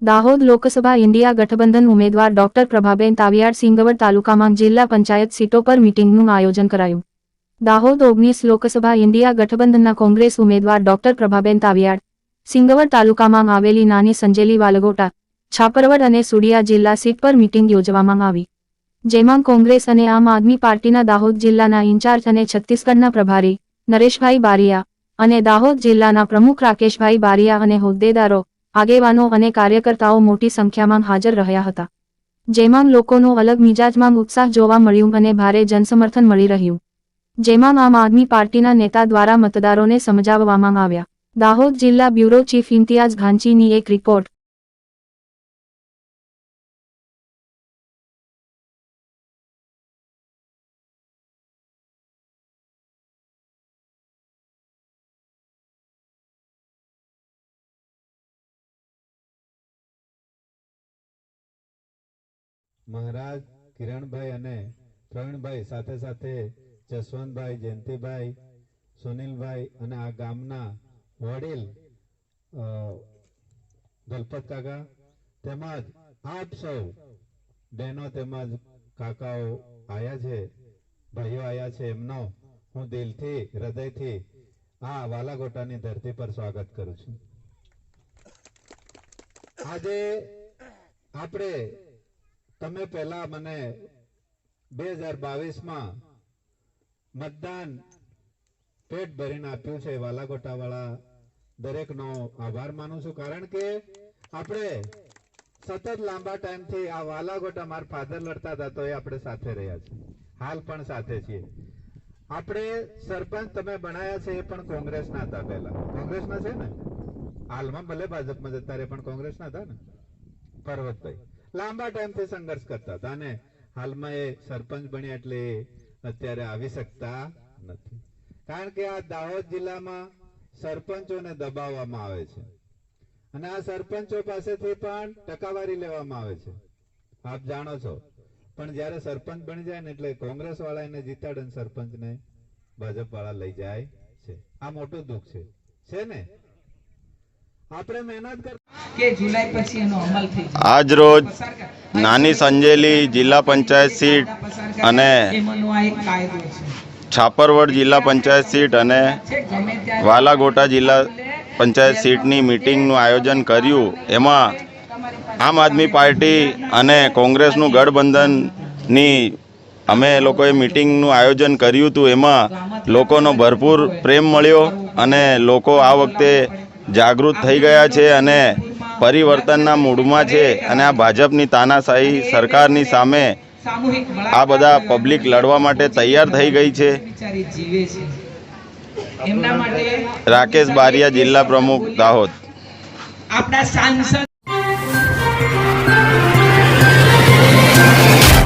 Dahod Lok Sabha India ગઠબંધન ઉમેદવાર doctor Prabhaben Taviyad Singvad તાલુકામાં જિલ્લા પંચાયત સીટો પર મીટિંગનું આયોજન કરાયું। દાહોદ 19 લોકસભા ઇન્ડિયા ગઠબંધનના કોંગ્રેસ ઉમેદવાર ડોક્ટર પ્રભાબેન તાવિયાડ સિંગવડ તાલુકામાં આવેલી નાની સંજેલી વાલગોટા છાપરવડ અને સુડિયા જિલ્લા સીટ પર મીટિંગ યોજવામાં આવી, જેમાં કોંગ્રેસ અને આમ આદમી પાર્ટીના દાહોદ જિલ્લાના ઇન્ચાર્જ અને છત્તીસગઢના પ્રભારી નરેશભાઈ બારિયા અને દાહોદ જિલ્લાના પ્રમુખ રાકેશભાઈ બારિયા અને હોદ્દેદારો આગેવાનો અને કાર્યકર્તાઓ મોટી સંખ્યામાં હાજર રહ્યા હતા, જેમાં લોકોનો અલગ મિજાજમાં ઉત્સાહ જોવા મળ્યું અને ભારે જનસમર્થન મળી રહ્યું, જેમાં આમ આદમી પાર્ટીના નેતા દ્વારા મતદારોને સમજાવવામાં આવ્યા। દાહોદ જિલ્લા બ્યુરો ચીફ ઇમ્તિયાઝ ઘાંચીની એક રિપોર્ટ। महाराज किरणभाई अने प्रवीणभाई साथे साथे जसवंतभाई, जयंतीभाई, सुनीलभाई अने आ गामना वडील दलपत काका तेमज आप सौ बहनों तेमज काकाओ आया छे, भाईओ आया छे, एमनो हूँ दिलथी हृदयथी आ वालागोटानी धरती पर स्वागत करूं छुं। आजे आपणे તમે પહેલા મને 2022 માં મતદાન પેટ ભરીને આપ્યું છે। વાલાગોટા વાળા દરેકનો આભાર માનું છું, કારણ કે આપણે સતત લાંબા ટાઈમથી આ વાલાગોટા મારા ફાધર લડતા હતા તો એ આપણે સાથે રહ્યા છે, હાલ પણ સાથે છીએ। આપણે સરપંચ તમે બનાયા છે એ પણ કોંગ્રેસના હતા, પહેલા કોંગ્રેસના છે ને, હાલમાં ભલે ભાજપમાં જતા રહે પણ કોંગ્રેસના હતા ને પર્વતભાઈ, લાંબા ટાઈમથી સંઘર્ષ કરતા હતા અને હાલમાં એ સરપંચ બન્યા એટલે અત્યારે આવી શકતા નથી, કારણ કે આ દાહોદ જિલ્લામાં સરપંચોને દબાવવામાં આવે છે અને આ સરપંચો પાસેથી પણ ટકાવારી લેવામાં આવે છે, આપ જાણો છો। પણ જ્યારે સરપંચ બની જાય ને એટલે કોંગ્રેસ વાળા એને જીતાડે ને સરપંચને ભાજપ વાળા લઈ જાય છે, આ મોટું દુઃખ છે ને। આપણે મહેનત કર કે જુલાઈ પછી એનો અમલ થઈ જાય। આજ રોજ નાની સંજેલી જિલ્લા પંચાયત સીટ અને છાપરવડ જિલ્લા પંચાયત સીટ અને વાલાગોટા જિલ્લા પંચાયત સીટની મીટિંગનું આયોજન કર્યું। એમાં આમ આદમી પાર્ટી અને કોંગ્રેસનું ગઠબંધનની અમે લોકોએ મીટિંગનું આયોજન કર્યું હતું। એમાં લોકોનો ભરપૂર પ્રેમ મળ્યો અને લોકો આ વખતે જાગૃત થઈ ગયા છે અને પરિવર્તનના મૂડમાં છે અને આ ભાજપની તાનાશાહી સરકારની સામે આ બધા પબ્લિક લડવા માટે તૈયાર થઈ ગઈ છે। રાકેશ બારિયા, જિલ્લા પ્રમુખ, દાહોદ। આપણા સાંસદ